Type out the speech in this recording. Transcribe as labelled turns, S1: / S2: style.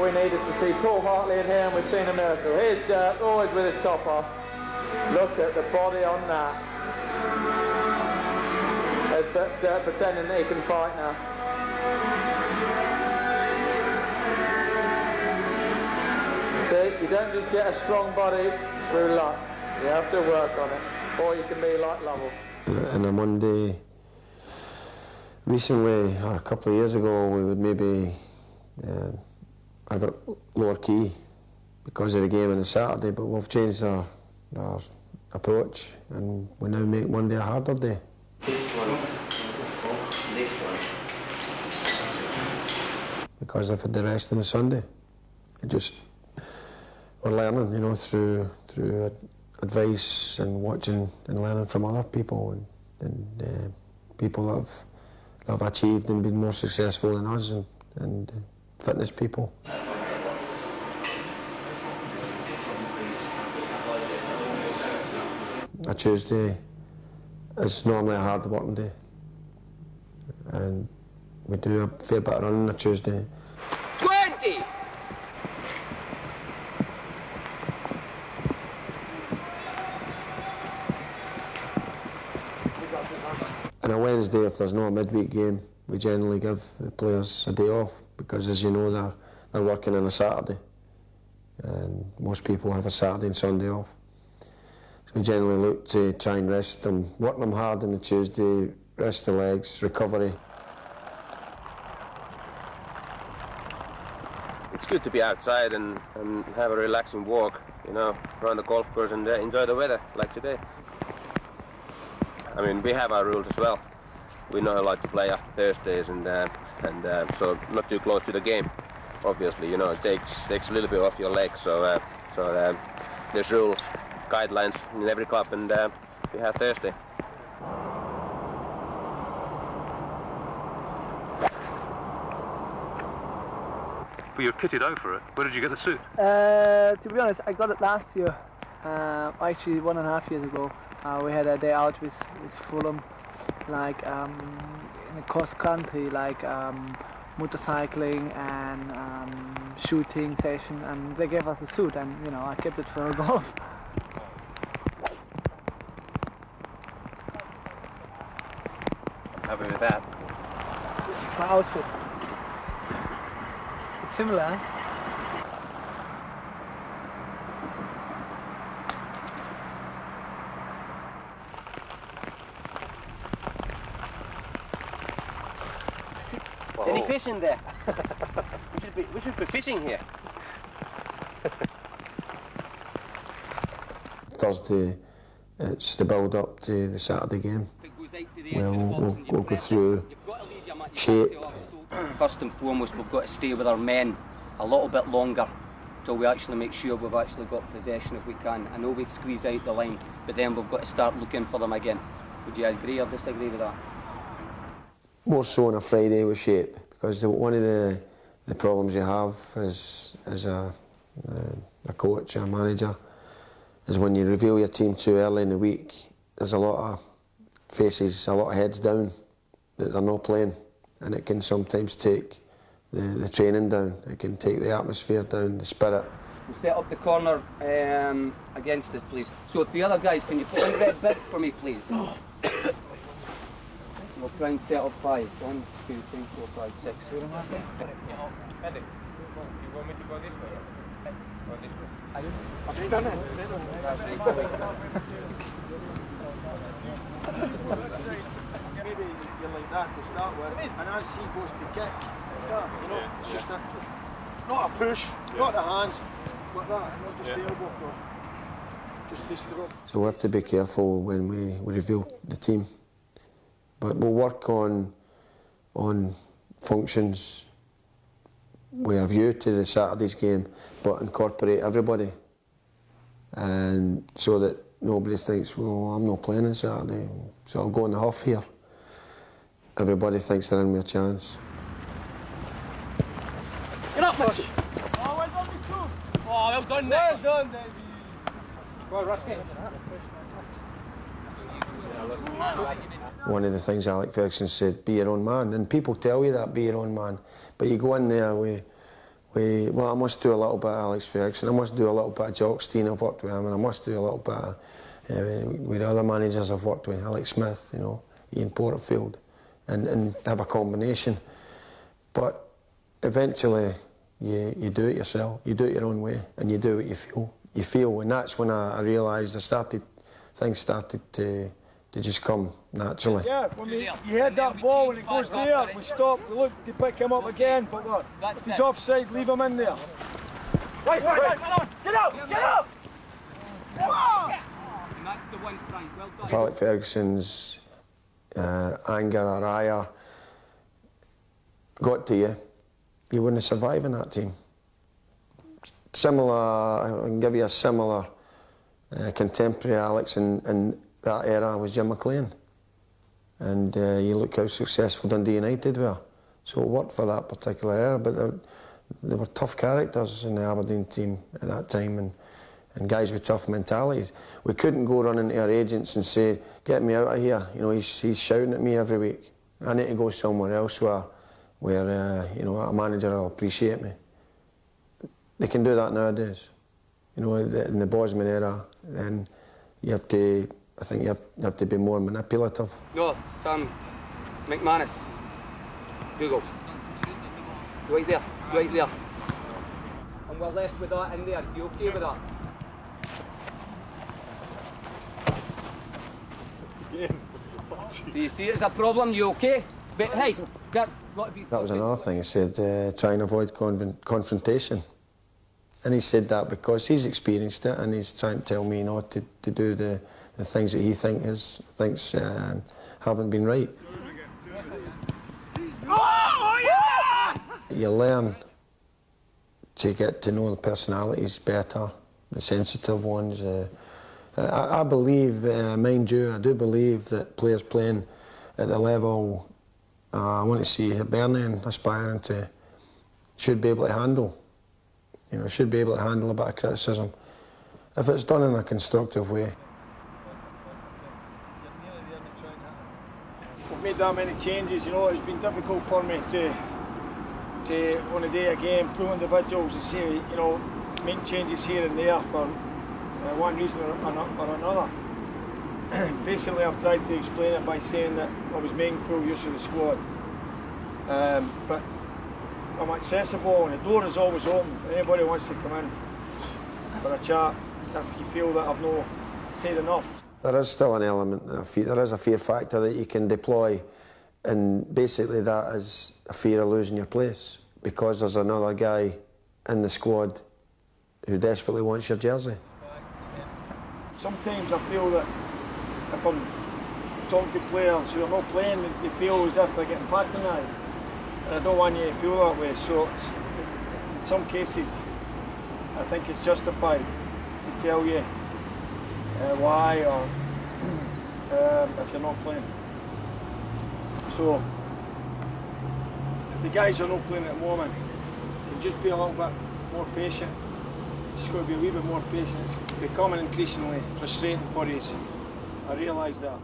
S1: we need is to see Paul Hartley in here, and we've seen a miracle. Here's Dirk, always with his top off. Look at the body on that. There's Dirk pretending that he can fight now. See, you don't just get a strong body through luck. You have to work on it, or you can be like Lovell.
S2: And on Monday, recently, or a couple of years ago, we would maybe have a lower key because of the game on a Saturday, but we've changed our approach, and we now make Monday a harder day. Because I've had the rest on a Sunday. We're learning, you know, through advice and watching and learning from other people and people that have achieved and been more successful than us, and fitness people. A Tuesday is normally a hard working day, and we do a fair bit of running on a Tuesday.
S3: 20!
S2: On a Wednesday, if there's no midweek game, we generally give the players a day off, because, as you know, they're working on a Saturday, and most people have a Saturday and Sunday off. So we generally look to try and rest them, work them hard on the Tuesday, rest the legs, recovery.
S4: It's good to be outside and have a relaxing walk, you know, around the golf course and enjoy the weather, like today. I mean, we have our rules as well. We know like to play after Thursdays, and so not too close to the game. Obviously, you know, it takes a little bit off your legs. So there's rules, guidelines in every club, and we have Thursday.
S5: But you're kitted out for it. Where did you get the suit?
S6: To be honest, I got it last year. Actually, 1.5 years ago. We had a day out with Fulham, like in the cross country, like motorcycling and shooting session, and they gave us a suit, and you know, I kept it for golf.
S4: Happy with that?
S6: This is my outfit. It's similar, eh?
S4: Any fish in there? we should be fishing here.
S2: Thursday, it's the build-up to the Saturday game. We'll go through shape.
S3: First and foremost, we've got to stay with our men a little bit longer till we actually make sure we've actually got possession if we can. I know we squeeze out the line, but then we've got to start looking for them again. Would you agree or disagree with that?
S2: More so on a Friday with shape, because one of the problems you have as a coach or a manager is when you reveal your team too early in the week, there's a lot of faces, a lot of heads down that they're not playing, and it can sometimes take the training down, it can take the atmosphere down, the spirit.
S3: We'll set up the corner against us, please. So if the other guys, can you put in red bid for me, please? We'll try and set up 5. 1, 2, 3, 4, 5, 6.
S4: Medic, you want me to go this way? Or this way?
S6: Have you done it?
S7: Maybe you're like that to start with, and as he goes to kick, you know, it's just not a push, not the hands, but that, you know, just the elbow cross. Just face the rope.
S2: So we have to be careful when we reveal the team. But we'll work on functions with a view to the Saturday's game, but incorporate everybody, and so that nobody thinks, well, I'm not playing on Saturday, so I'll go in the huff here. Everybody thinks they're in with a chance.
S3: Get up, Bush! Oh, well done, you two! Oh, well done, Nick! Well done, baby! Well, Rusty.
S2: One of the things Alex Ferguson said, be your own man, and people tell you that, be your own man, but you go in there with Well, I must do a little bit of Alex Ferguson, I must do a little bit of Jockstein, I've worked with him, and I must do a little bit of, with other managers I've worked with, Alex Smith, you know, Ian Porterfield, and have a combination. But eventually, you do it yourself, you do it your own way, and you do what you feel. You feel, and that's when I realised things started to just come naturally.
S7: Yeah, when you head that ball and it goes there, we stop, we look to pick him up again, but look, if he's offside, leave him in there. Right, get out, get out!
S3: And that's the one, Frank, well done.
S2: If Alex Ferguson's anger or ire got to you, you wouldn't survive in that team. Similar, I can give you a similar contemporary Alex in that era was Jim McLean. And you look how successful Dundee United were. So it worked for that particular era, but they were tough characters in the Aberdeen team at that time, and guys with tough mentalities. We couldn't go running to our agents and say, get me out of here, you know, he's shouting at me every week. I need to go somewhere else where you know, a manager will appreciate me. They can do that nowadays. You know, in the Bosman era, then you have to, I think you have to be more manipulative.
S3: No, Tam Mcmanus. Google. Right there, right there. And we're left with that in there. You okay with that? Do you see it as a problem? You okay? But hey, that
S2: was another thing. He said, try and avoid confrontation. And he said that because he's experienced it, and he's trying to tell me not to do the things that he thinks haven't been right.
S7: Oh, yes!
S2: You learn to get to know the personalities better, the sensitive ones. I believe, mind you, I do believe that players playing at the level I want to see Hibernian aspiring to should be able to handle. You know, should be able to handle a bit of criticism if it's done in a constructive way.
S7: We've made that many changes, you know, it's been difficult for me to on a day of game, pull individuals and say, you know, make changes here and there for one reason or another. Basically, I've tried to explain it by saying that I was making full use of the squad. But I'm accessible and the door is always open. If anybody wants to come in for a chat, if you feel that I've not said enough.
S2: There is still an element of fear. There is a fear factor that you can deploy, and basically that is a fear of losing your place because there's another guy in the squad who desperately wants your jersey.
S7: Sometimes I feel that if I'm talking to players who are not playing, they feel as if they're getting patronised. And I don't want you to feel that way, so in some cases I think it's justified to tell you why or if you're not playing. So if the guys are not playing at the moment, you can just be a little bit more patient. Just got to be a wee bit more patient. It's becoming increasingly frustrating for you. I realise that.